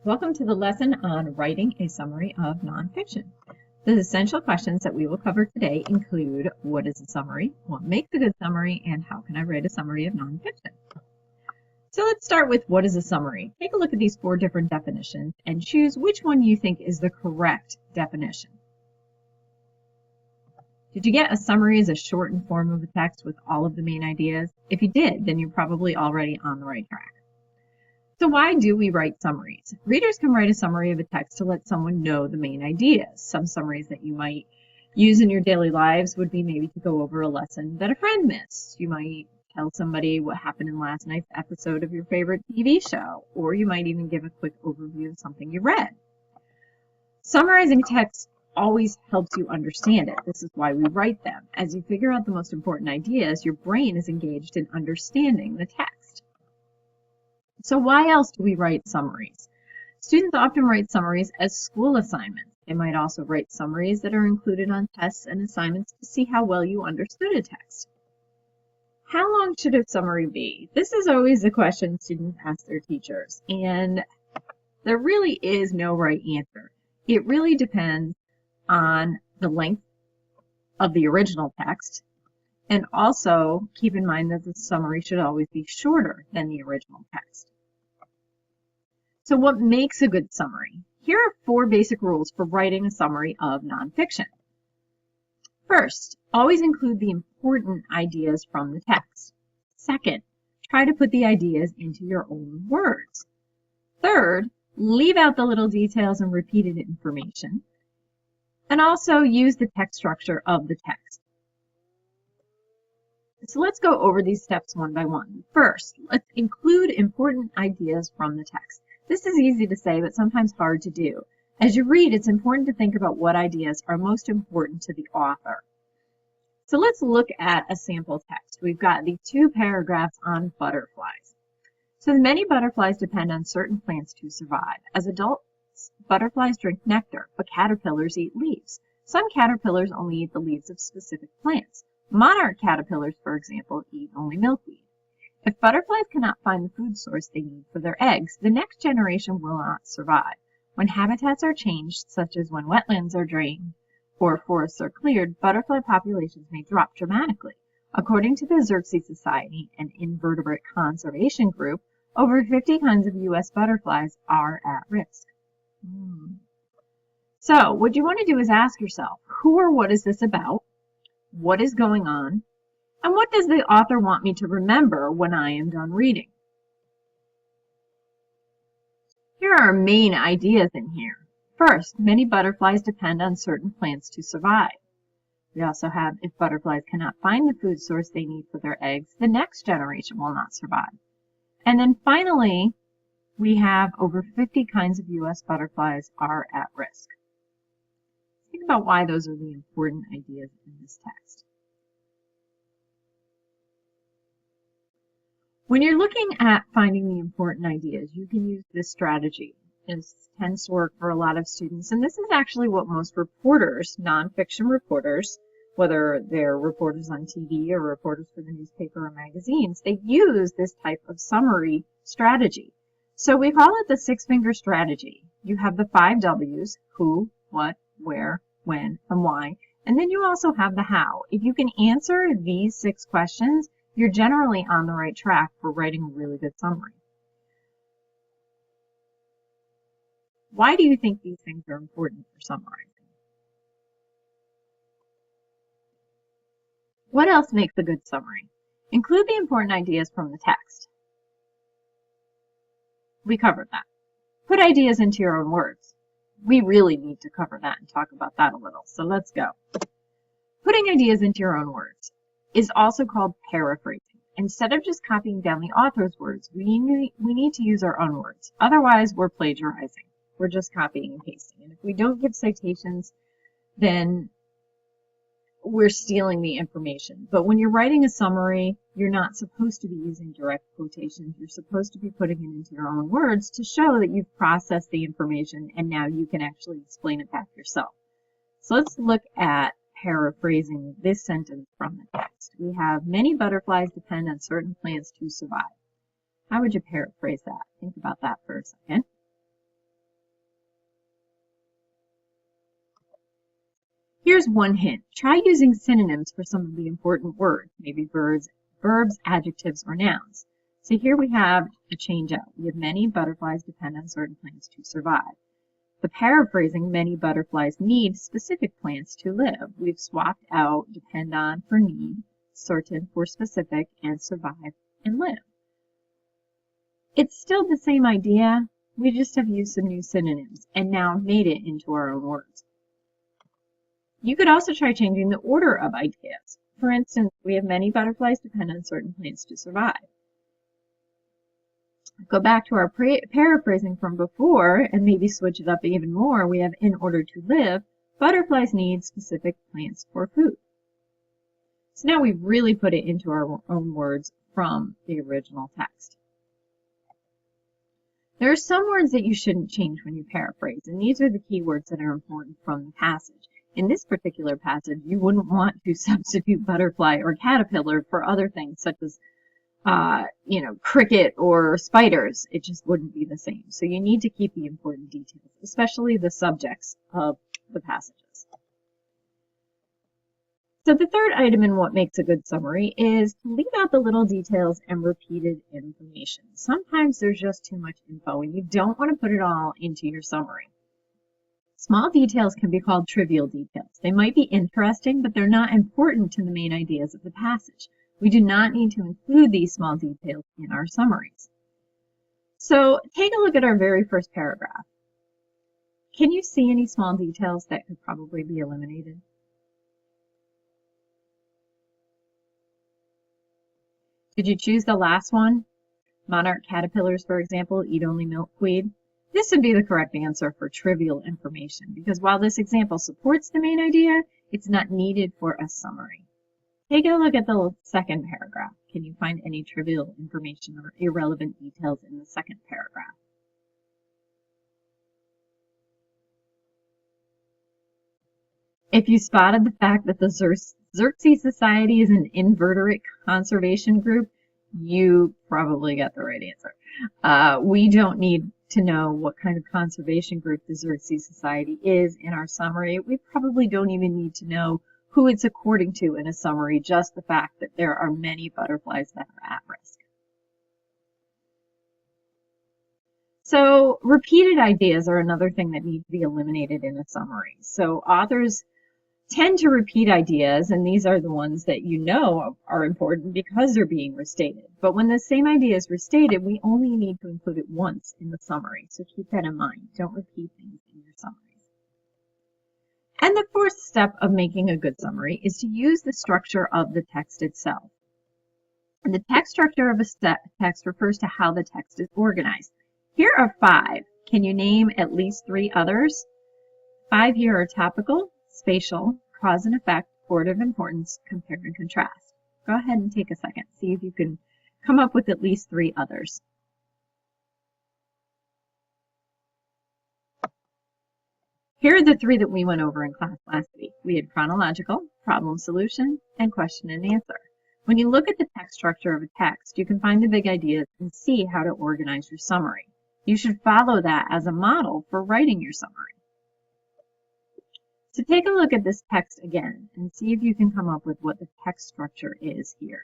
Welcome to the lesson on writing a summary of nonfiction. The essential questions that we will cover today include what is a summary, what makes a good summary, and how can I write a summary of nonfiction. So let's start with what is a summary. Take a look at these 4 different definitions and choose which one you think is the correct definition. Did you get a summary as a shortened form of a text with all of the main ideas? If you did, then you're probably already on the right track. So why do we write summaries? Readers can write a summary of a text to let someone know the main ideas. Some summaries that you might use in your daily lives would be maybe to go over a lesson that a friend missed. You might tell somebody what happened in last night's episode of your favorite TV show, or you might even give a quick overview of something you read. Summarizing text always helps you understand it. This is why we write them. As you figure out the most important ideas, your brain is engaged in understanding the text. So why else do we write summaries? Students often write summaries as school assignments. They might also write summaries that are included on tests and assignments to see how well you understood a text. How long should a summary be? This is always a question students ask their teachers, and there really is no right answer. It really depends on the length of the original text, and also keep in mind that the summary should always be shorter than the original text. So what makes a good summary? Here are 4 basic rules for writing a summary of nonfiction. First, always include the important ideas from the text. Second, try to put the ideas into your own words. Third, leave out the little details and repeated information. And also use the text structure of the text. So let's go over these steps one by one. First, let's include important ideas from the text. This is easy to say, but sometimes hard to do. As you read, it's important to think about what ideas are most important to the author. So let's look at a sample text. We've got the 2 paragraphs on butterflies. So many butterflies depend on certain plants to survive. As adults, butterflies drink nectar, but caterpillars eat leaves. Some caterpillars only eat the leaves of specific plants. Monarch caterpillars, for example, eat only milkweed. If butterflies cannot find the food source they need for their eggs, the next generation will not survive. When habitats are changed, such as when wetlands are drained or forests are cleared, butterfly populations may drop dramatically. According to the Xerces Society, an invertebrate conservation group, over 50 kinds of U.S. butterflies are at risk. So what you want to do is ask yourself, who or what is this about? What is going on? And what does the author want me to remember when I am done reading? Here are our main ideas in here. First, many butterflies depend on certain plants to survive. We also have, if butterflies cannot find the food source they need for their eggs, the next generation will not survive. And then finally, we have over 50 kinds of U.S. butterflies are at risk. Think about why those are the important ideas in this text. When you're looking at finding the important ideas, you can use this strategy. It tends to work for a lot of students, and this is actually what most reporters, nonfiction reporters, whether they're reporters on TV or reporters for the newspaper or magazines, they use this type of summary strategy. So we call it the 6-finger strategy. You have the 5 W's, who, what, where, when, and why, and then you also have the how. If you can answer these 6 questions, you're generally on the right track for writing a really good summary. Why do you think these things are important for summarizing? What else makes a good summary? Include the important ideas from the text. We covered that. Put ideas into your own words. We really need to cover that and talk about that a little, so let's go. Putting ideas into your own words is also called paraphrasing. Instead of just copying down the author's words, we need to use our own words. Otherwise, we're plagiarizing. We're just copying and pasting. And if we don't give citations, then we're stealing the information. But when you're writing a summary, you're not supposed to be using direct quotations. You're supposed to be putting it into your own words to show that you've processed the information and now you can actually explain it back yourself. So let's look at paraphrasing this sentence from the text. We have many butterflies depend on certain plants to survive. How would you paraphrase that? Think about that for a second. Here's one hint. Try using synonyms for some of the important words, maybe verbs, adjectives, or nouns. So here we have a change out. We have many butterflies depend on certain plants to survive. The paraphrasing, many butterflies need specific plants to live. We've swapped out depend on for need, certain for specific, and survive and live. It's still the same idea. We just have used some new synonyms and now made it into our own words. You could also try changing the order of ideas. For instance, we have many butterflies depend on certain plants to survive. Go back to our paraphrasing from before and maybe switch it up even more. We have in order to live, butterflies need specific plants for food. So now we've really put it into our own words from the original text. There are some words that you shouldn't change when you paraphrase, and these are the key words that are important from the passage. In this particular passage, you wouldn't want to substitute butterfly or caterpillar for other things such as cricket or spiders. It just wouldn't be the same. So you need to keep the important details, especially the subjects of the passages. So the third item in what makes a good summary is to leave out the little details and repeated information. Sometimes there's just too much info and you don't want to put it all into your summary. Small details can be called trivial details. They might be interesting, but they're not important to the main ideas of the passage. We do not need to include these small details in our summaries. So take a look at our very first paragraph. Can you see any small details that could probably be eliminated? Did you choose the last one? Monarch caterpillars, for example, eat only milkweed. This would be the correct answer for trivial information, because while this example supports the main idea, it's not needed for a summary. Take a look at the second paragraph. Can you find any trivial information or irrelevant details in the second paragraph? If you spotted the fact that the Xerces Society is an invertebrate conservation group, you probably got the right answer. We don't need to know what kind of conservation group the Xerces Society is in our summary. We probably don't even need to know who it's according to in a summary, just the fact that there are many butterflies that are at risk. So repeated ideas are another thing that need to be eliminated in a summary. So authors tend to repeat ideas, and these are the ones that you know are important because they're being restated. But when the same idea is restated, we only need to include it once in the summary. So keep that in mind. Don't repeat things in your summaries. And the fourth step of making a good summary is to use the structure of the text itself. And the text structure of a text refers to how the text is organized. Here are 5. Can you name at least 3 others? 5 here are topical, spatial, cause and effect, order of importance, compare and contrast. Go ahead and take a second. See if you can come up with at least 3 others. Here are the 3 that we went over in class last week. We had chronological, problem solution, and question and answer. When you look at the text structure of a text, you can find the big ideas and see how to organize your summary. You should follow that as a model for writing your summary. So take a look at this text again and see if you can come up with what the text structure is here.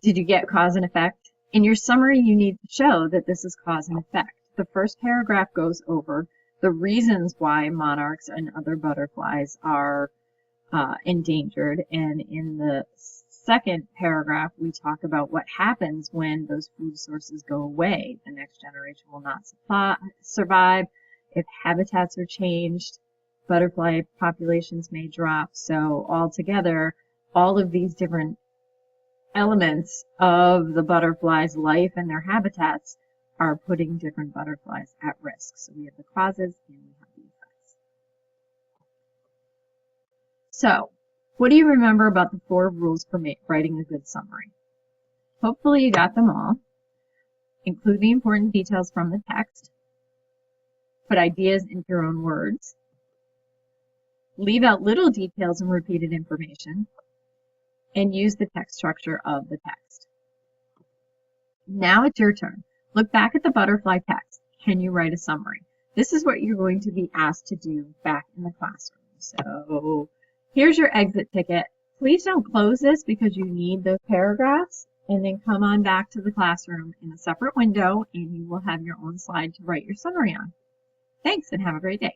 Did you get cause and effect? In your summary, you need to show that this is cause and effect. The first paragraph goes over the reasons why monarchs and other butterflies are endangered, and in the second paragraph, we talk about what happens when those food sources go away. The next generation will not survive. If habitats are changed, butterfly populations may drop. So altogether, all of these different elements of the butterfly's life and their habitats are putting different butterflies at risk. So we have the causes and we have the effects. So, what do you remember about the 4 rules for writing a good summary? Hopefully you got them all. Include the important details from the text. Put ideas into your own words. Leave out little details and repeated information. And use the text structure of the text. Now it's your turn. Look back at the butterfly text. can you write a summary? This is what you're going to be asked to do back in the classroom. So here's your exit ticket. Please don't close this because you need those paragraphs, and then come on back to the classroom in a separate window and you will have your own slide to write your summary on. Thanks and have a great day.